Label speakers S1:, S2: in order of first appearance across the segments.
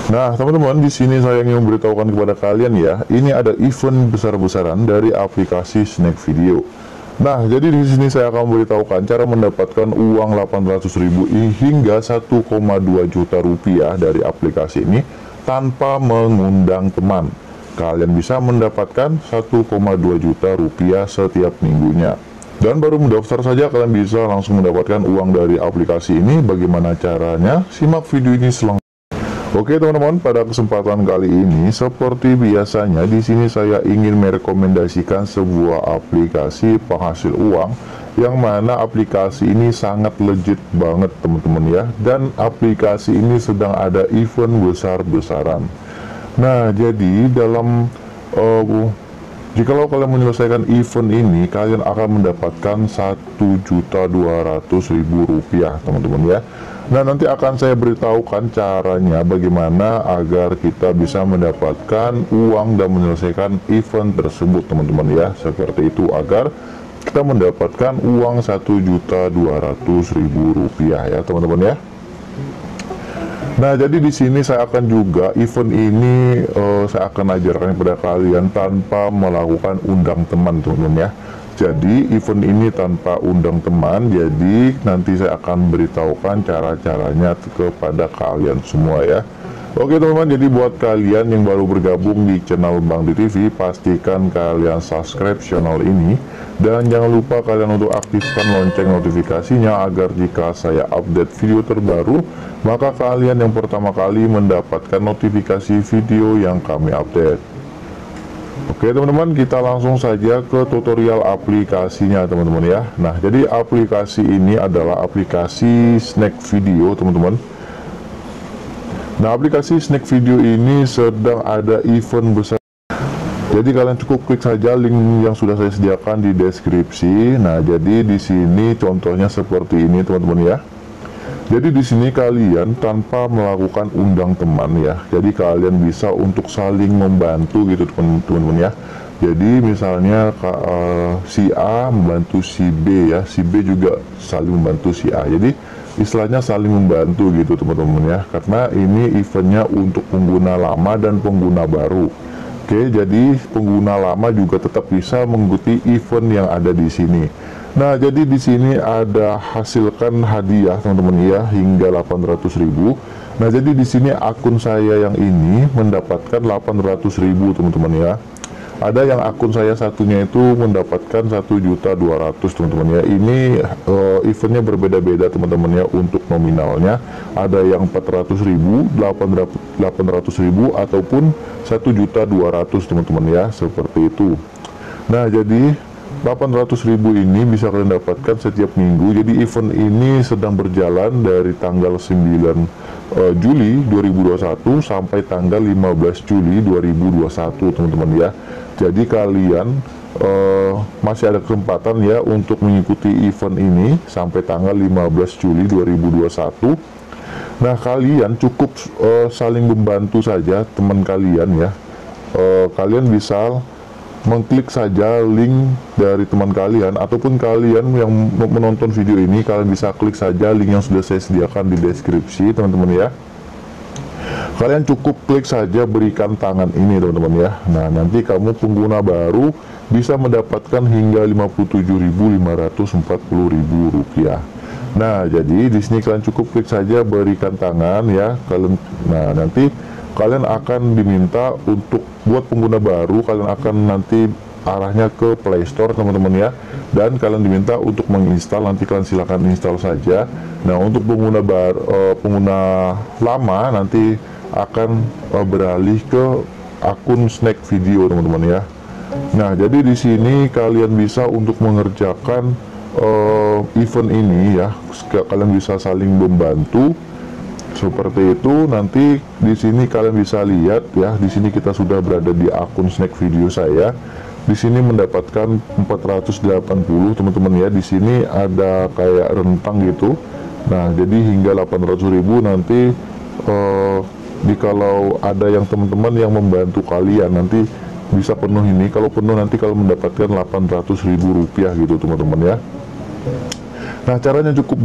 S1: Nah, teman-teman, di sini saya ingin memberitahukan kepada kalian ya, ini ada event besar-besaran dari aplikasi Snack Video. Nah, jadi di sini saya akan memberitahukan cara mendapatkan uang 800.000 hingga 1,2 juta rupiah dari aplikasi ini tanpa mengundang teman. Kalian bisa mendapatkan 1,2 juta rupiah setiap minggunya. Dan baru mendaftar saja kalian bisa langsung mendapatkan uang dari aplikasi ini. Bagaimana caranya? Simak video ini selengkapnya. Oke teman-teman, pada kesempatan kali ini seperti biasanya di sini saya ingin merekomendasikan sebuah aplikasi penghasil uang yang mana aplikasi ini sangat legit banget teman-teman ya, dan aplikasi ini sedang ada event besar-besaran. Nah, jadi dalam jikalau kalian menyelesaikan event ini, kalian akan mendapatkan 1.200.000 rupiah teman-teman ya. Nah, nanti akan saya beritahukan caranya bagaimana agar kita bisa mendapatkan uang dan menyelesaikan event tersebut teman-teman ya. Seperti itu agar kita mendapatkan uang 1.200.000 rupiah ya teman-teman ya. Nah, jadi di sini saya akan juga event ini saya akan ajarkan kepada kalian tanpa melakukan undang teman teman-teman ya. Jadi event ini tanpa undang teman, jadi nanti saya akan beritahukan cara-caranya kepada kalian semua ya. Oke teman-teman, jadi buat kalian yang baru bergabung di channel Bang Di TV, pastikan kalian subscribe channel ini. Dan jangan lupa kalian untuk aktifkan lonceng notifikasinya agar jika saya update video terbaru, maka kalian yang pertama kali mendapatkan notifikasi video yang kami update. Oke teman-teman, kita langsung saja ke tutorial aplikasinya teman-teman ya. Nah, jadi aplikasi ini adalah aplikasi Snack Video teman-teman. Nah, aplikasi Snack Video ini sedang ada event besar. Jadi kalian cukup klik saja link yang sudah saya sediakan di deskripsi. Nah, jadi di sini contohnya seperti ini teman-teman ya. Jadi di sini kalian tanpa melakukan undang teman ya. Jadi kalian bisa untuk saling membantu gitu teman-teman ya. Jadi misalnya si A membantu si B ya, si B juga saling membantu si A. Jadi istilahnya saling membantu gitu teman-teman ya. Karena ini eventnya untuk pengguna lama dan pengguna baru. Oke, jadi pengguna lama juga tetap bisa mengikuti event yang ada di sini. Nah, jadi di sini ada hasilkan hadiah teman-teman ya hingga 800.000. Nah, jadi di sini akun saya yang ini mendapatkan 800.000 teman-teman ya. Ada yang akun saya satunya itu mendapatkan 1.200.000 teman-teman ya. Ini eventnya berbeda-beda teman-teman ya untuk nominalnya. Ada yang 400.000, 800.000 ataupun 1.200.000 teman-teman ya, seperti itu. Nah, jadi 800.000 ini bisa kalian dapatkan setiap minggu. Jadi event ini sedang berjalan dari tanggal 9 Juli 2021 sampai tanggal 15 Juli 2021 teman-teman ya. Jadi kalian masih ada kesempatan ya untuk mengikuti event ini sampai tanggal 15 Juli 2021. Nah, kalian cukup saling membantu saja teman kalian ya. Kalian bisa mengklik saja link dari teman kalian, ataupun kalian yang menonton video ini, kalian bisa klik saja link yang sudah saya sediakan di deskripsi teman-teman ya. Kalian cukup klik saja berikan tangan ini teman-teman ya. Nah, nanti kamu pengguna baru bisa mendapatkan hingga 57.540.000 rupiah. Nah, jadi di sini kalian cukup klik saja berikan tangan ya. Nah, nanti kalian akan diminta untuk buat pengguna baru, kalian akan nanti arahnya ke Play Store teman-teman ya, dan kalian diminta untuk menginstal. Nanti kalian silahkan install saja. Nah, untuk pengguna pengguna lama nanti akan beralih ke akun Snack Video teman-teman ya. Nah, jadi di sini kalian bisa untuk mengerjakan event ini ya, kalian bisa saling membantu seperti itu. Nanti di sini kalian bisa lihat ya, di sini kita sudah berada di akun Snack Video saya. Di sini mendapatkan 480 teman-teman ya. Di sini ada kayak rentang gitu. Nah, jadi hingga 800.000 nanti kalau ada yang teman-teman yang membantu kalian nanti bisa penuh ini. Kalau penuh nanti kalau mendapatkan 800.000 rupiah gitu teman-teman ya. Nah, caranya cukup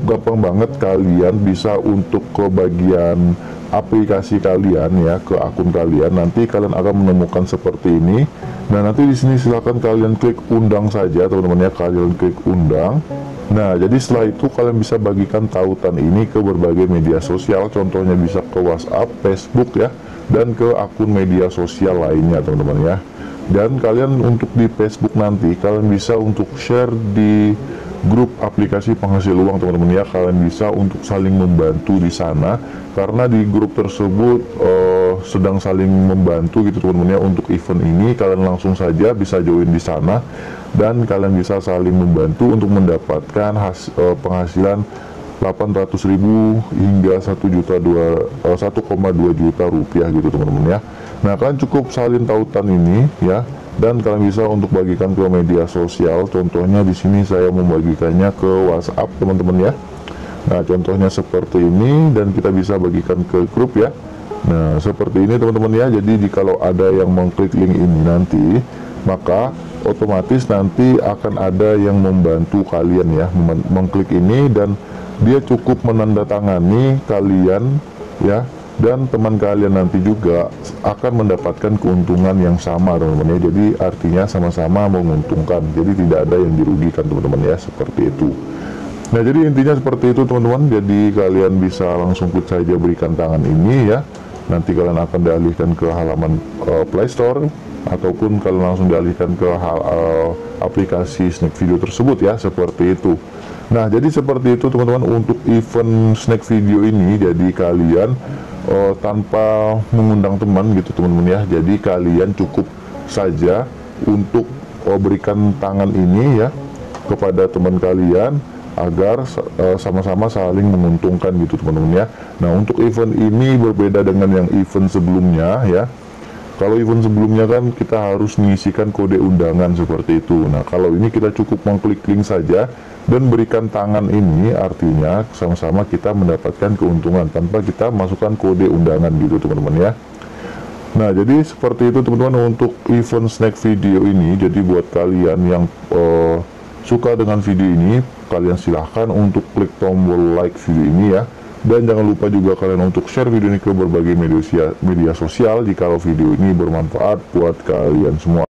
S1: gampang banget. Kalian bisa untuk ke bagian aplikasi kalian ya, ke akun kalian, nanti kalian akan menemukan seperti ini. Nah, nanti di sini silahkan kalian klik undang saja teman-teman ya, kalian klik undang. Nah, jadi setelah itu kalian bisa bagikan tautan ini ke berbagai media sosial, contohnya bisa ke WhatsApp, Facebook ya, dan ke akun media sosial lainnya teman-teman ya. Dan kalian untuk di Facebook nanti kalian bisa untuk share di grup aplikasi penghasil uang teman-teman ya, kalian bisa untuk saling membantu di sana, karena di grup tersebut sedang saling membantu gitu teman-teman ya. Untuk event ini kalian langsung saja bisa join di sana dan kalian bisa saling membantu untuk mendapatkan penghasilan 800.000 hingga 1,2 juta rupiah gitu teman-teman ya. Nah, kalian cukup salin tautan ini ya, dan kalian bisa untuk bagikan ke media sosial. Contohnya di sini saya membagikannya ke WhatsApp teman-teman ya. Nah, contohnya seperti ini, dan kita bisa bagikan ke grup ya. Nah, seperti ini teman-teman ya. Jadi kalau ada yang mengklik link ini nanti, maka otomatis nanti akan ada yang membantu kalian ya, mengklik ini, dan dia cukup menandatangani kalian ya, dan teman kalian nanti juga akan mendapatkan keuntungan yang sama teman-teman ya. Jadi artinya sama-sama menguntungkan, jadi tidak ada yang dirugikan teman-teman ya, seperti itu. Nah, jadi intinya seperti itu teman-teman. Jadi kalian bisa langsung klik saja berikan tangan ini ya, nanti kalian akan dialihkan ke halaman Play Store, ataupun kalian langsung dialihkan ke aplikasi Snack Video tersebut ya, seperti itu. Nah, jadi seperti itu teman-teman untuk event Snack Video ini. Jadi kalian tanpa mengundang teman gitu teman-teman ya, jadi kalian cukup saja untuk berikan tangan ini ya kepada teman kalian, agar sama-sama saling menguntungkan gitu teman-teman ya. Nah, untuk event ini berbeda dengan yang event sebelumnya ya. Kalau event sebelumnya kan kita harus mengisikan kode undangan seperti itu. Nah, kalau ini kita cukup mengklik link saja dan berikan tangan ini, artinya sama-sama kita mendapatkan keuntungan tanpa kita masukkan kode undangan gitu teman-teman ya. Nah, jadi seperti itu teman-teman untuk event Snack Video ini. Jadi buat kalian yang suka dengan video ini, kalian silahkan untuk klik tombol like video ini ya. Dan jangan lupa juga kalian untuk share video ini ke berbagai media sosial jika video ini bermanfaat buat kalian semua.